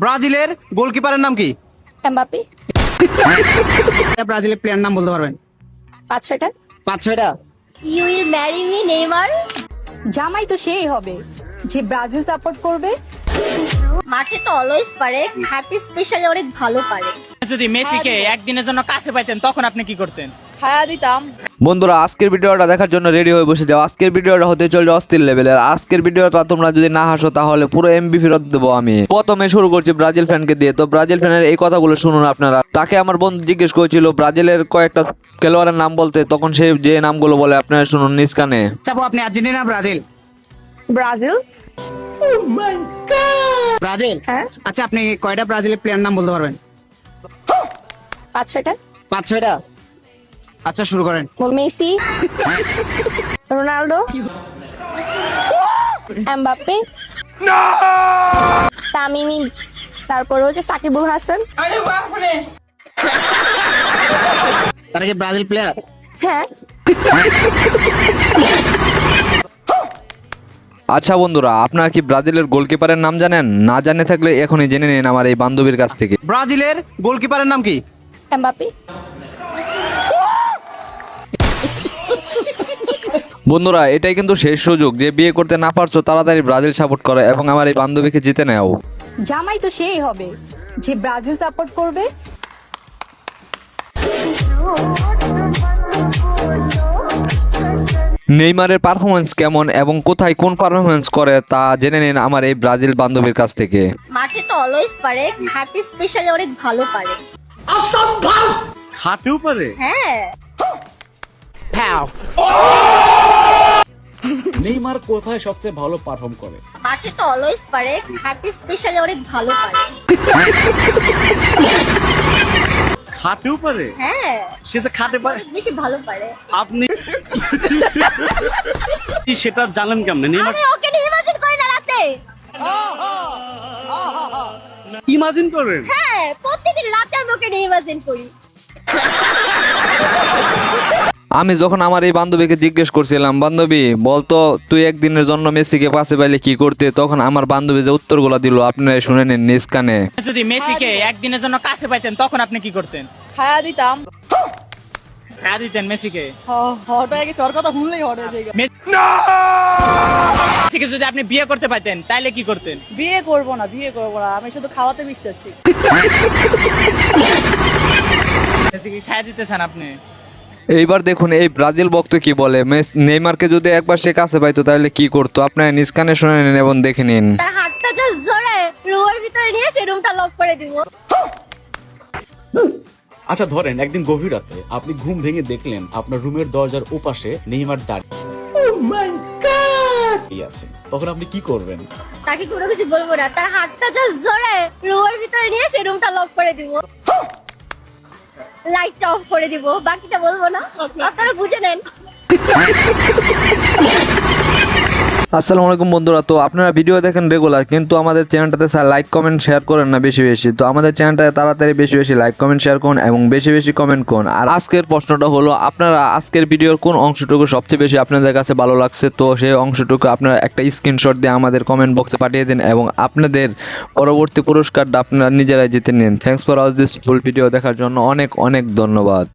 ব্রাজিলের গোলকিপারের নাম কি? এমবাপে। ব্রাজিলের প্লেয়ার নাম বলতে পারবেন? 5-6টা। 5-6টা। You will marry me Neymar. জামাই তো সেই হবে যে ব্রাজিল সাপোর্ট করবে। মাঠে তো অলওয়েজ পারে, হাতে স্পেশালি অনেক ভালো পারে। যদি মেসিকে একদিনের জন্য কাছে পাইতেন তখন আপনি কি করতেন? খায়া দিতাম। বন্ধুরা আজকের ভিডিওটা দেখার জন্য রেডি হয়ে বসে যাও। আজকের ভিডিওটা হতে চলছে অস্থির লেভেলের। আজকের ভিডিওটা তোমরা যদি না হাসো তাহলে পুরো এমবি ফেরত দেবো আমি। প্রথমে শুরু করছি ব্রাজিল ফ্যানকে দিয়ে। তো ব্রাজিল ফ্যানের এই কথাগুলো শুনুন আপনারা। তাকে আমার বন্ধু জিজ্ঞেস করেছিল ব্রাজিলের কয়েকটা খেলোয়াড়ের নাম বলতে, তখন সে যে নামগুলো বলে আপনারা শুনুন নিজ কানে। চাপো আপনি আর্জেন্টিনা ব্রাজিল? ব্রাজিল। ব্রাজিল? হ্যাঁ। আচ্ছা আপনি কয়টা ব্রাজিলের প্লেয়ার নাম বলতে পারবেন? 5-6টা। 5-6টা। আচ্ছা শুরু করেন। মেসি, রোনাল্ডো, এমবাপে, তামিমি, তারপর হচ্ছে সাকিবুল হাসান। তারা কি ব্রাজিল প্লেয়ার? হ্যাঁ। আচ্ছা বন্ধুরা, আপনারা কি ব্রাজিলের গোলকিপারের নাম জানেন? না জানে থাকলে এখনই জেনে নিন আমার এই বান্ধবীর কাছ থেকে। ব্রাজিলের গোলকিপারের নাম কি? এমবাপে। বন্ধুরা এটাই কিন্তু শেষ সুযোগ, যে বিয়ে করতে না পারছো তাড়াতাড়ি ব্রাজিল সাপোর্ট করো এবং আমার এই বান্ধবীকে জিতে নাও। জামাই তো সেই হবে যে ব্রাজিল সাপোর্ট করবে। নেইমারের পারফরমেন্স কেমন এবং কোথায় কোন পারফরমেন্স করে তা জেনে নিন আমার এই ব্রাজিল বান্ধবীর কাছ থেকে। মাঠে তো অলওয়েজ পারে, হাতে স্পেশালি অনেক ভালো পারে। হাঁটেও পারে? হ্যাঁ। নেইমার কোথায় সবচেয়ে ভালো পারফর্ম করে? মাঠে তো অলওয়েজ পারে, হাতে স্পেশালি অনেক ভালো পারে। হাঁটেও পারে? হ্যাঁ। সে যে খাটে পারে? অনেক বেশি ভালো পারে। আপনি সেটা জানেন কেমনে? নেইমার আমি ওকে নিয়ে ইমাজিন করি না রাতে। ইমাজিন করেন? হ্যাঁ, প্রতিদিন রাতে আমি ওকে নিয়ে ইমাজিন করি। আমি যখন আমার এই বান্ধবীকে জিজ্ঞেস করছিলাম, বান্ধবী বলতো তুই একদিনের জন্য মেসিকে পাশে পাইলে কি করতে, তখন আমার বান্ধবী যে উত্তরগুলো দিল আপনারা শুনে নিন নিজ কানে। যদি মেসিকে একদিনের জন্য কাছে পাইতেন তখন আপনি কি করতেন? খায়া দিতাম। হ্যাঁ দিতেন মেসিকে। হট হয়ে গেছে, ওর কথা শুনলেই হট হয়ে যায়। মেসিকে যদি আপনি বিয়ে করতে পাইতেন তাইলে কি করতেন? বিয়ে করবো না, বিয়ে করবো না, আমি শুধু খাওয়াতে বিশ্বাসী। মেসিকে খাইয়ে দিতে চান আপনি? এইবার দেখুন এই ব্রাজিল ভক্ত কি বলে। নেইমারকে যদি একবার সে কাছে পাইতো তাহলে কি করতো, আপনারা নিজ কানে শুনে নিন এবং দেখে নিন। তার হাতটা জাস্ট জোরে রুমের ভিতরে নিয়ে সে রুমটা লক করে দিব। আচ্ছা ধরেন একদিন গভীর রাতে আপনি ঘুম ভেঙে দেখলেন আপনার রুমের দরজার ওপাশে নেইমার দাঁড়িয়ে আছে, তখন আপনি কি করবেন? তাকে কোনো কিছু বলবো না, তার হাতটা জাস্ট জোরে রুমের ভিতরে নিয়ে সে রুমটা লক করে দিব, লাইটটা অফ করে দিব, বাকিটা বলবো না, আপনারা বুঝে নেন। আসসালামু আলাইকুম বন্ধুরা। তো আপনারা ভিডিও দেখেন রেগুলার, কিন্তু আমাদের চ্যানেলটাতে স্যার লাইক কমেন্ট শেয়ার করেন না বেশি বেশি। তো আমাদের চ্যানেলটাতে তাড়াতাড়ি বেশি বেশি লাইক কমেন্ট শেয়ার করুন এবং বেশি বেশি কমেন্ট করুন। আর আজকের প্রশ্নটা হলো, আপনারা আজকের ভিডিওর কোন অংশটুকু সবচেয়ে বেশি আপনাদের কাছে ভালো লাগছে? তো সেই অংশটুকু আপনারা একটা স্ক্রিনশট দিয়ে আমাদের কমেন্ট বক্সে পাঠিয়ে দিন এবং আপনাদের পরবর্তী পুরস্কারটা আপনারা নিজেরাই জিতে নিন। Thanks for watch this full video দেখার জন্য অনেক অনেক ধন্যবাদ।